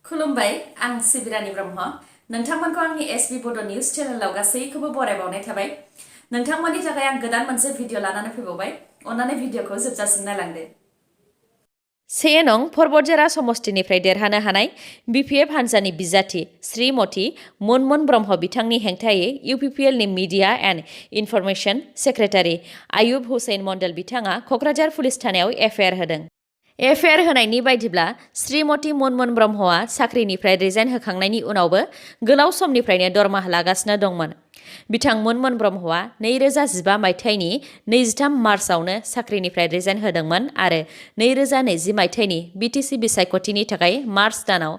खुलुमबाय आं सिबिरानि ब्रह्म नोंथांमोनखौ आंनि एसबी बड' निउज चेनेलाव गासैखौबो बरायबावनाय थाबाय नोंथांमोननि थाखाय आं गोदान मोनसे भिडिअ लानानै फैबावबाय अन्नानै भिडिअखौ जोबजासिम नायलांदो। 1 नं परबतजरा समष्टिनिफ्राय देरहानो हानाय बिपिएफ हान्जानि बिजाथि श्रीमती मुनमुन ब्रह्म बिथांनि हेंथायै इउपिपिएलनि media and information secretary Ayub Hussain Mondal बिथाङा क'क्राझार पुलिस थानायाव एफआइआर होदों। एफआइआर होनायनि बायदिब्ला श्रीमती मुनमुन ब्रह्मआ साख्रिनिफ्राय रिजाइन होखांनायनि उनावबो गोलाव समनिफ्रायनो दरमाहा लागासिनो दंमोन। बिथां मुनमुन ब्रह्मआ 2015 मायथाइनि 23 मार्चआवनो साख्रिनिफ्राय रिजाइन होदोंमोन आरो 2020 मायथाइनि बिटिसि बिसायख'थिनि थाखाय मार्च दानाव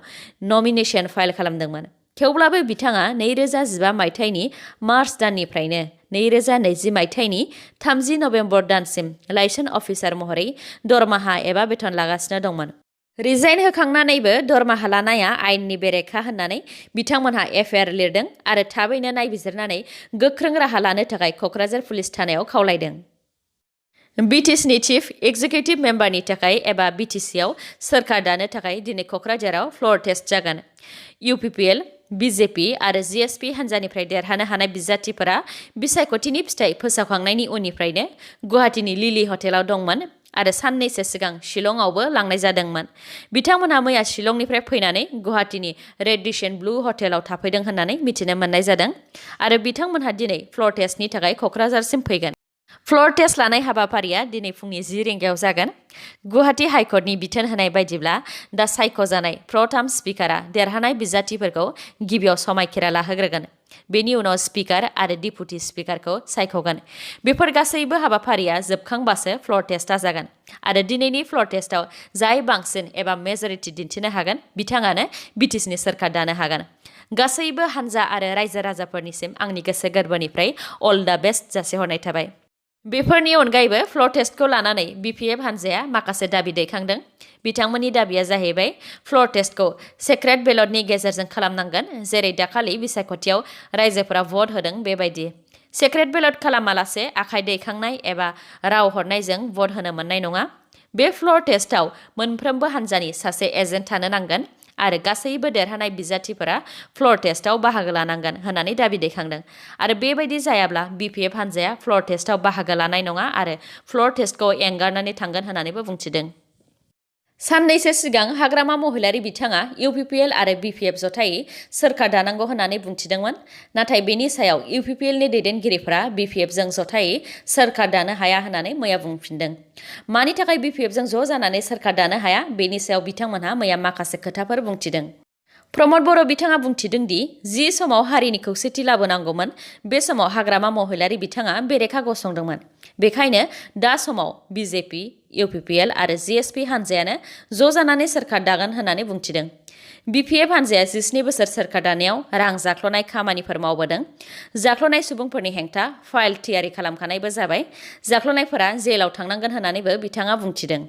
नमिनेशन फाइल खालामदोंमोन। थेवब्लाबो बिथाङा 2015 मायथाइनि मार्च दाननिफ्रायनो 2020 मायथाइनि 30 नभेम्बर दानसिम लाइसेन्स अफिसार महरै दरमाहा एबा बेथन लागासिनो दंमोन। रिजाइन होखांनानैबो दरमाहा लानाया आयेननि बेरेखा होननानै बिथांमोनहा एफआइआर लिरदों आरो थाबैनो नायबिजिरनानै गोख्रों राहा लानो थाखाय क'क्राझार पुलिस थानायाव खावलायदों। बिटिसिनि चिफ एक्जिकिउटिभ मेम्बारनि थाखाय एबा बिटिसिआव सोरखार दानो थाखाय दिनै क'क्राझाराव फ्ल'र टेस्ट जागोन। इउपिपिएल, बिजेपि आरो जिएसपि हान्जानिफ्राय देरहानो हानाय बिजाथिफोरा बिसायख'थिनि फिथाइ फोसावखांनायनि उननिफ्रायनो गुवाहाटीनि लिलि हटेलाव दंमोन आरो साननैसो सिगां शिलंआवबो लांनाय जादोंमोन। बिथांमोनहा मैया शिलंनिफ्राय फैनानै गुवाहाटीनि रेडिसन ब्लु हटेलाव थाफैदों होननानै मिथिनो मोननाय जादों आरो बिथांमोनहा दिनै फ्ल'र टेस्टनि थाखाय क'क्राझारसिम फैगोन। फ्ल'र टेस्ट लानाय हाबाफारिया दिनै फुंनि 10 रिंगायाव जागोन। गुवाहाटी हाइकर्टनि बिथोन होनाय बायदिब्ला दा सायख'जानाय प्रथम स्पिकारा देरहानाय बिजाथिफोरखौ गिबियाव समायखिरा लाहोग्रोगोन। बेनि उनाव स्पिकार आरो डिपुटि स्पिकारखौ सायख'गोन। बेफोर गासैबो हाबाफारिया जोबखांबासो फ्ल'र टेस्टआ जागोन आरो दिनैनि फ्ल'र टेस्टआव जाय बांसिन एबा मेजरिटि दिन्थिनो हागोन बिथाङानो बिटिसिनि सोरखार दानो हागोन। गासैबो हान्जा आरो रायजो राजाफोरनिसिम आंनि गोसो गोरबोनिफ्राय अल दा बेस्ट जासिहरनाय थाबाय। बेफोरनि अनगायैबो फ्ल'र टेस्टखौ लानानै बिपिएफ हान्जाया माखासे दाबि दैखांदों। बिथांमोननि दाबिया जाहैबाय फ्ल'र टेस्टखौ सेक्रेट बेलटनि गेजेरजों खालामनांगोन, जेरै दाखालि बिसायख'थियाव रायजोफोरा भट होदों बेबायदि। सेक्रेट बेलट खालामालासे आखाइ दैखांनाय एबा राव हरनायजों भट होनो मोननाय नङा। बे फ्ल'र टेस्टआव मोनफ्रोमबो हान्जानि सासे एजेन्ट थानो नांगोन आरो गासैबो देरहानाय बिजाथिफोरा फ्ल'र टेस्टआव बाहागो लानांगोन होननानै दाबि दैखांदों आरो बेबायदि जायाब्ला बिपिएफ हान्जाया फ्ल'र टेस्टआव बाहागो लानाय नङा आरो फ्ल'र टेस्टखौ एंगारनानै थांगोन होननानैबो बुंथिदों। साननैसो सिगां हाग्रामा महिलारि बिथाङा इउपिपिएल आरो बिपिएफ जथायै सोरखार दानांगौ होननानै बुंथिदोंमोन, नाथाय बेनि सायाव इउपिपिएलनि दैदेनगिरिफोरा बिपिएफजों जथायै सोरखार दानो हाया होननानै मैया बुंफिनदों। मानि थाखाय बिपिएफजों ज' जानानै सोरखार दानो हाया बेनि सायाव बिथांमोनहा मैया माखासे खोथाफोर बुंथिदों। प्रमद बर' बिथाङा बुंथिदों दि जि समाव हारिनि खौसेथि लाबोनांगौमोन बे समाव हाग्रामा महिलारि बिथाङा बेरेखा गसंदोंमोन। बेखायनो दा समाव बिजेपि, इउपिपिएल आरो जिएसपि हान्जायानो ज' जानानै सोरखार दागोन होननानै बुंथिदों। बिपिएफ हान्जाया 17 बोसोर सोरखार दानायाव रां जाख्ल'नाय खामानिफोर मावबोदों। जाख्ल'नाय सुबुंफोरनि हेंथा फाइल थियारि खालामखानायबो जाबाय। जाख्ल'नायफोरा जेलाव थांनांगोन होननानैबो बिथाङा बुंथिदों।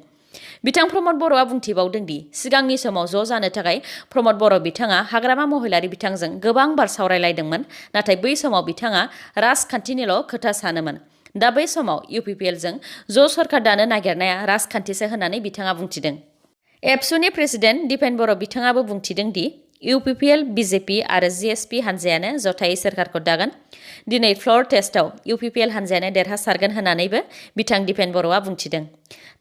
बिथां प्रमद बर'आ बुंथिबावदों दि सिगांनि समाव ज' जानो थाखाय प्रमद बर' बिथाङा हाग्रामा महिलारि बिथांजों गोबां बार सावरायलायदोंमोन, नाथाय बै समाव बिथाङा राजखान्थिनिल' खोथा सानोमोन। दा बै समाव इउपिपिएलजों ज' सोरखार दानो नागिरनाया राजखान्थिसो होननानै बिथाङा बुंथिदों। एबसुनि प्रेसिडेन्ट दिपेन बर' बिथाङाबो बुंथिदों दि इउपिपिएल, बिजेपि आरो जिएसपि हान्जायानो जथायै सोरखारखौ दागोन। दिनै फ्ल'र टेस्टआव इउपिपिएल हान्जायानो देरहासारगोन होननानैबो बिथां दिपेन बर'आ बुंथिदों।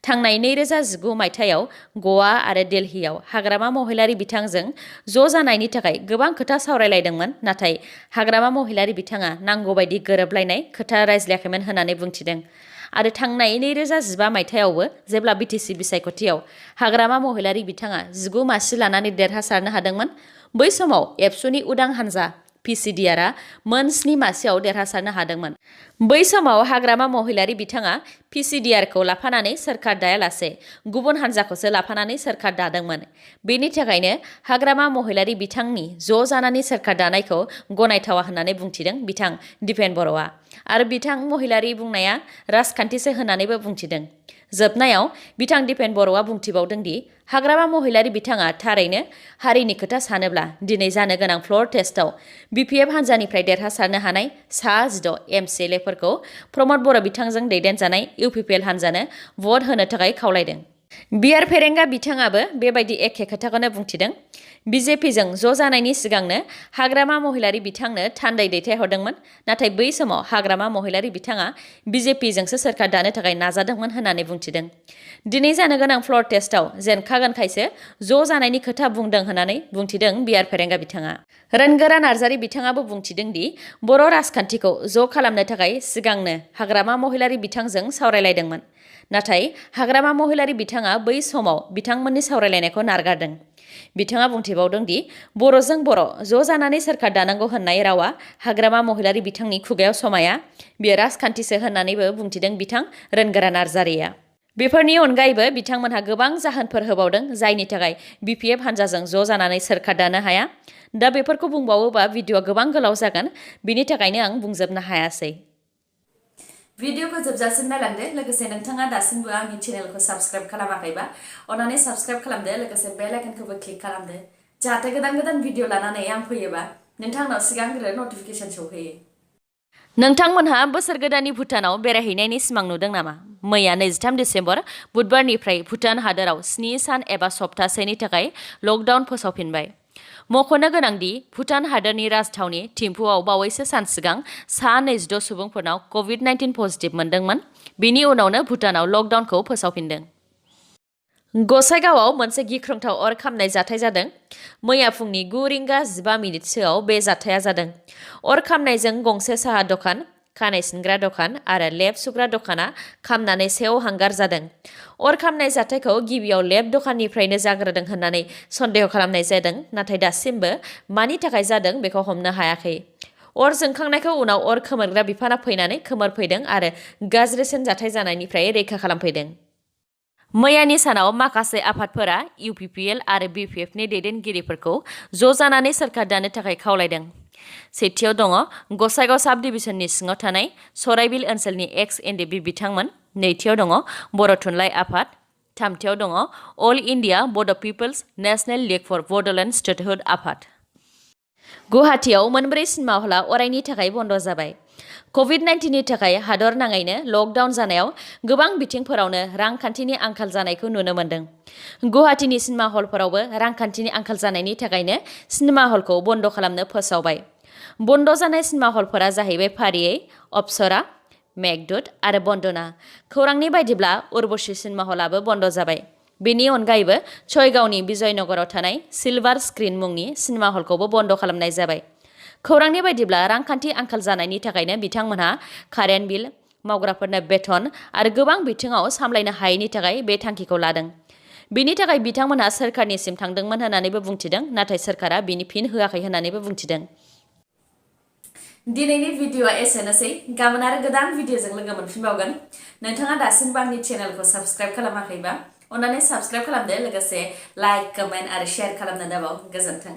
थांनाय 2019 मायथाइयाव गवा आरो दिल्लीयाव हाग्रामा महिलारि बिथांजों ज' जानायनि थाखाय गोबां खोथा सावरायलायदोंमोन, नाथाय हाग्रामा महिलारि बिथाङा नांगौबायदि गोरोबलायनाय खोथा रायज्लायाखैमोन होननानै बुंथिदों। आरो थांनाय 2015 मायथाइयावबो जेब्ला बिटिसि बिसायख'थियाव हाग्रामा महिलारि बिथाङा 19 मासि लानानै देरहासारनो हादोंमोन, बै समाव एबसुनि उदां हान्जा पिसिडिआरआ मोन 7 मासियाव देरहासारनो हादोंमोन। बै समाव हाग्रामा महिलारि बिथाङा पिसिडिआरखौ लाफानानै सोरखार दायालासे गुबुन हान्जाखौसो लाफानानै सोरखार दादोंमोन। बेनि थाखायनो हाग्रामा महिलारि बिथांनि ज' जानानै सोरखार दानायखौ गनायथावा होननानै बुंथिदों बिथां दिपेन बर'आ आरो बिथां महिलारि बुंनाया राजखान्थिसो होननानैबो बुंथिदों। जोबनायाव बिथां दिपेन बर'आ बुंथिबावदों दि हाग्रामा महिलारि बिथाङा थारैनो हारिनि खोथा सानोब्ला दिनै जानो गोनां फ्ल'र टेस्टआव बिपिएफ हान्जानिफ्राय देरहासारनो हानाय सा 16 एमसिएलएफोरखौ प्रमद बर' बिथांजों दैदेनजानाय इउपिपिएल हान्जानो भट होनो थाखाय खावलायदों। बिआर फेरेंगा बिथाङाबो बेबायदि एखे खोथाखौनो बुंथिदों। बिजेपिजों ज' जानायनि सिगांनो हाग्रामा महिलारि बिथांनो थान्दै दैथायहरदोंमोन, नाथाय बै समाव हाग्रामा महिलारि बिथाङा बिजेपिजोंसो सोरखार दानो थाखाय नाजादोंमोन होननानै बुंथिदों। दिनै जानो गोनां फ्लर टेस्टआव जेनखागोनखायसो ज' जानायनि खोथा बुंदों होननानै बुंथिदों बिआर फेरेंगा बिथाङा। रोनगोरा नार्जारि बिथाङाबो बुंथिदों दि बर' राजखान्थिखौ ज' खालामनो थाखाय सिगांनो हाग्रामा महिलारि बिथांजों सावरायलायदोंमोन, नाथाय हाग्रामा महिलारि बिथाङा बै समाव बिथांमोननि सावरायलायनायखौ नारगारदों। बिथाङा बुंथिबावदों दि बर'जों बर' ज' जानानै सोरखार दानांगौ होननाय रावा हाग्रामा महिलारि बिथांनि खुगायाव समाया, बेयो राजखान्थिसो होननानैबो बुंथिदों बिथां रोनगोरा नार्जारिया। बेफोरनि अनगायैबो बिथांमोनहा गोबां जाहोनफोर होबावदों जायनि थाखाय बिपिएफ हान्जाजों ज' जानानै सोरखार दानो हाया। दा बेफोरखौ बुंबावोबा भिडिअआ गोबां गोलाव जागोन, बिनि थाखायनो आं बुंजोबनो हायासै। भिडिअखौ जोबजासिम नायलांदो, लोगोसे नोंथाङा दासिमबो आंनि चेनेलखौ साबस्क्राइब खालामाखैबा अन्नानै साबस्क्राइब खालामदो, लोगोसे बेल आइकनखौबो क्लिक खालामदो जाहाथे गोदान गोदान भिडिअ लानानै आं फैयोबा नोंथांनाव सिगांग्रो नटिफिकेसन सौहैयो। नोंथांमोनहा बोसोर गोदाननि भुटानाव बेरायहैनायनि सिमां नुदों नामा? मैया 23 दिसेम्बर बुधबारनिफ्राय भुटान हादोराव 7 सान एबा सप्तासेनि थाखाय लकडाउन फोसावफिनबाय। मख'नो गोनांदि भुटान हादोरनि राजथावनि थिम्फुआव बावैसो सान सिगां सा 26 सुबुंफोरनाव कभिड-19 पजिटिभ मोनदोंमोन। बिनि उनावनो भुटानाव लकडाउनखौ फोसावफिनदों। गसाइगावआव मोनसे गिख्रंथाव अर खामनाय जाथाय जादों। मैया फुंनि 9:15 बे जाथाया जादों। अर खामनायजों गंसे साहा दखान, खानाय सिनग्रा दखान आरो लेब सुग्रा दखाना खामनानै सेवहांगार जादों। अर खामनाय जाथायखौ गिबियाव लेब दखाननिफ्रायनो जाग्रोदों होननानै सन्देह खालामनाय जादों, नाथाय दासिमबो मानि थाखाय जादों बेखौ हमनो हायाखै। अर जोंखांनायखौ उनाव अर खोमोरग्रा बिफाना फैनानै खोमोरफैदों आरो गाज्रिसिन जाथाय जानायनिफ्राय रैखा खालामफैदों। मैयानि सानाव माखासे आफादफोरा इउपिपिएल आरो बिपिएफनि दैदेनगिरिफोरखौ ज' जानानै सोरखार दानो थाखाय खावलायदों। सेथियाव दङ गसाइगाव साब डिभिजननि सिङाव थानाय सराइबिल ओनसोलनि एक्स एनडिएफबि बिथांमोन, नैथियाव दङ बर' थुनलाइ आफाद, थामथियाव दङ all India Bodo' peoples national league for Bodoland statehood आफाद। गुवाहाटीआव मोनब्रै सिनेमा हला अरायनि थाखाय बन्द जाबाय। कभिड-19नि थाखाय हादर नाङैनो लकडाउन जानायाव गोबां बिथिंफोरावनो रांखान्थिनि आंखाल जानायखौ नुनो मोन्दों। गुवाहाटीनि सिनेमा हलफोरावबो रांखान्थिनि आंखाल जानायनि थाखायनो सिनेमा हलखौ बन्द खालामनो फोसावबाय। बन्द जानाय सिनेमा हलफोरा जाहैबाय फारियै अप्सरा, मेघदूत आरो बन्दना। खौरांनि बायदिब्ला उर्वशी सिनेमा हलाबो बन्द जाबाय। बेनि अनगायैबो छयगावनि बिजयनगराव थानाय सिलभार स्क्रिन मुंनि सिनेमा हलखौबो बन्द खालामनाय जाबाय। खौरांनि बायदिब्ला रांखान्थि आंखाल जानायनि थाखायनो बिथांमोनहा कारेन्ट बिल, मावग्राफोरनो बेथन आरो गोबां बिथिङाव सामलायनो हायैनि थाखाय बे थांखिखौ लादों। बिनि थाखाय बिथांमोनहा सोरखारनिसिम थांदोंमोन होननानैबो बुंथिदों, नाथाय सोरखारा बिनि फिन होआखै होननानैबो बुंथिदों। दिनैनि भिडिअआ एसेनोसै। गाबोन आरो गोदान भिडिअजों लोगो मोनफिनबावगोन। नोंथाङा दासिमबो आंनि चेनेलखौ साबस्क्राइब खालामाखैबा अन्नानै साबस्क्राइब खालामदो, लोगोसे लाइक, कमेन्ट आरो शेयार खालामनो दाबाव। गोजोन्थों।